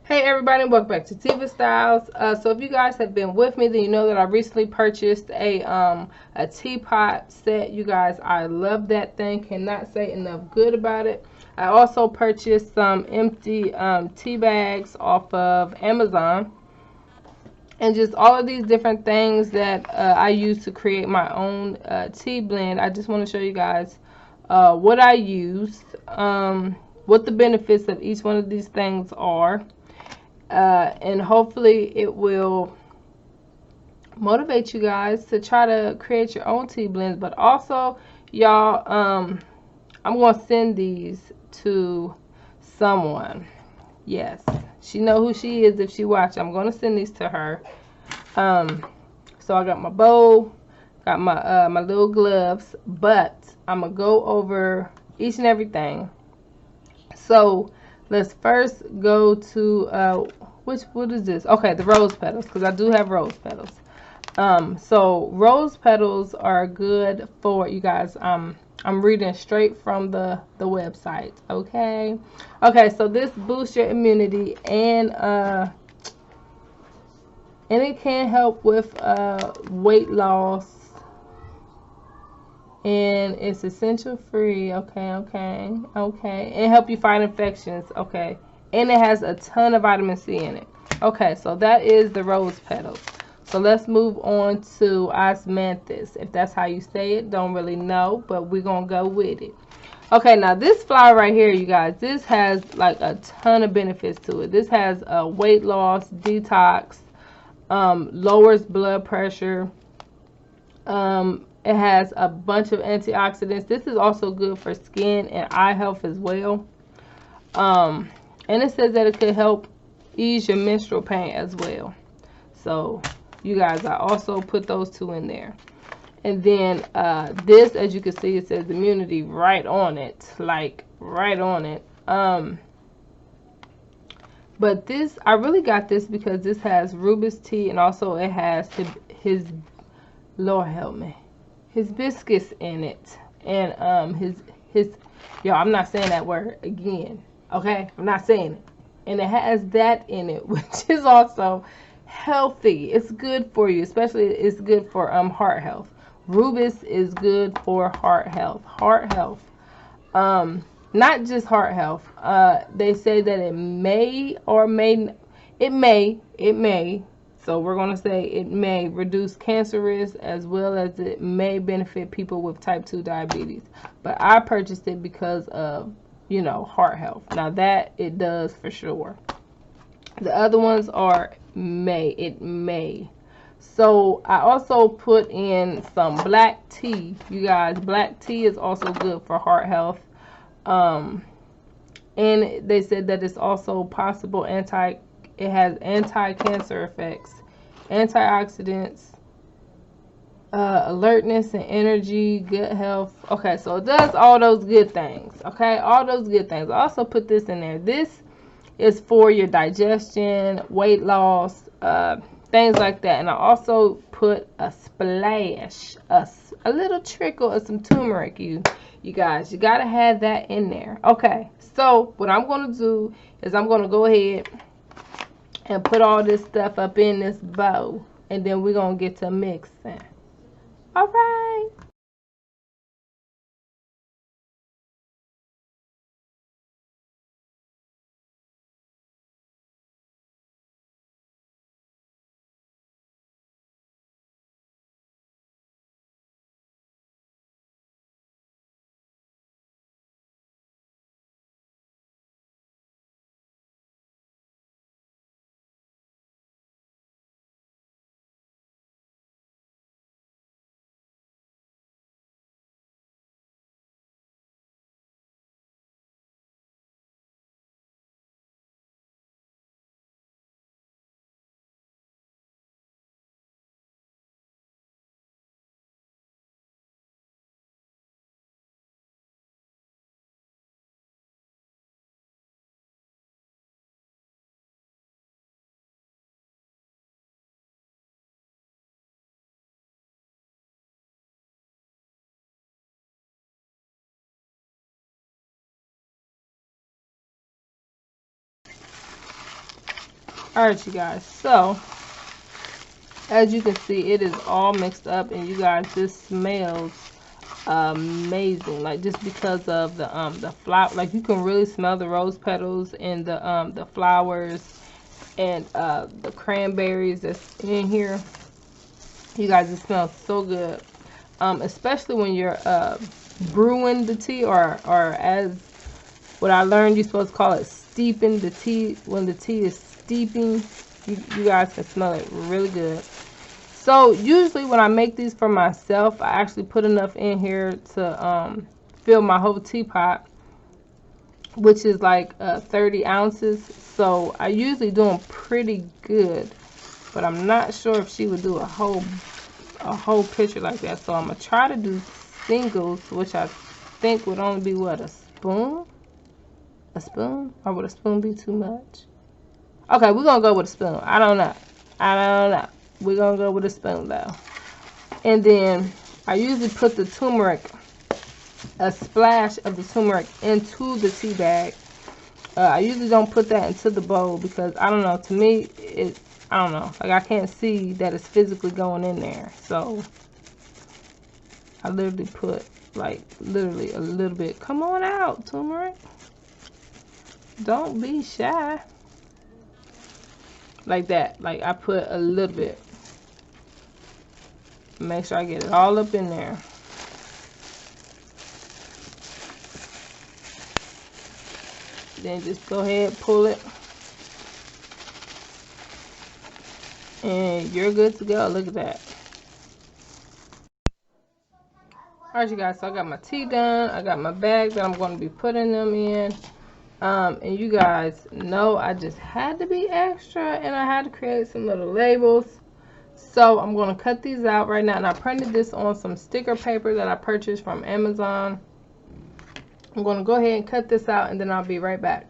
Hey everybody, welcome back to Tiva Styles. So if you guys have been with me, then you know that I recently purchased a teapot set. You guys, I love that thing. Cannot say enough good about it. I also purchased some empty tea bags off of Amazon, and just all of these different things that I use to create my own tea blend. I just want to show you guys what I used, what the benefits of each one of these things are. And hopefully it will motivate you guys to try to create your own tea blends. But also, y'all, I'm going to send these to someone. Yes, she know who she is if she watch. I'm going to send these to her. So I got my bowl, got my my little gloves, but I'm going to go over each and everything. So let's first go to what is this? Okay, the rose petals, because I do have rose petals. So rose petals are good for you guys. I'm reading straight from the website. Okay, so this boosts your immunity, and it can help with weight loss. And it's essential free. Okay. And help you fight infections. Okay. And it has a ton of vitamin C in it. Okay, so that is the rose petals. So let's move on to osmanthus. If that's how you say it, don't really know, but we're going to go with it. Okay, now this flower right here, you guys, this has like a ton of benefits to it. This has a weight loss, detox, lowers blood pressure, it has a bunch of antioxidants. This is also good for skin and eye health as well. And it says that it could help ease your menstrual pain as well. So you guys, I also put those two in there. And then this, as you can see, it says immunity right on it, like right on it. But this, I really got this because this has rooibos tea, and also it has his Lord help me, hibiscus in it, and his yo, I'm not saying that word again, okay? I'm not saying it. And it has that in it, which is also healthy. It's good for you, especially it's good for heart health. Rooibos is good for heart health. Not just heart health. They say that it may or may, it may. So we're going to say it may reduce cancer risk, as well as it may benefit people with type 2 diabetes. But I purchased it because of, you know, heart health. Now that it does for sure. The other ones are it may. So I also put in some black tea. You guys, black tea is also good for heart health. And they said that it's also possible it has anti-cancer effects, antioxidants, alertness and energy, good health. Okay, so it does all those good things. Okay, all those good things. I also put this in there. This is for your digestion, weight loss, things like that. And I also put a splash, a little trickle of some turmeric. You guys, you gotta have that in there. Okay, so what I'm gonna do is I'm gonna go ahead and put all this stuff up in this bowl, and then we're gonna get to mixing. All right. Alright, you guys, so as you can see, it is all mixed up, and you guys, this smells amazing. Like, just because of the flower, like you can really smell the rose petals and the flowers and the cranberries that's in here. You guys, it smells so good, especially when you're brewing the tea, or as what I learned, you're supposed to call it steeping the tea. When the tea is steeping, you guys can smell it really good. So usually when I make these for myself, I actually put enough in here to fill my whole teapot, which is like 30 ounces. So I usually do them pretty good, but I'm not sure if she would do a whole pitcher like that. So I'm gonna try to do singles, which I think would only be what, a spoon? A spoon? Or would a spoon be too much? Okay, we're gonna go with a spoon. I don't know. We're gonna go with a spoon though. And then I usually put the turmeric, a splash of the turmeric, into the tea bag. I usually don't put that into the bowl because, I don't know, to me, I don't know, like I can't see that it's physically going in there. So I literally put, like, literally a little bit. Come on out, turmeric. Don't be shy. Like that. Like, I put a little bit. Make sure I get it all up in there. Then just go ahead, pull it. And you're good to go. Look at that. Alright, you guys, so I got my tea done. I got my bag that I'm going to be putting them in. And you guys know I just had to be extra, and I had to create some little labels. So I'm going to cut these out right now, and I printed this on some sticker paper that I purchased from Amazon. I'm going to go ahead and cut this out, and then I'll be right back.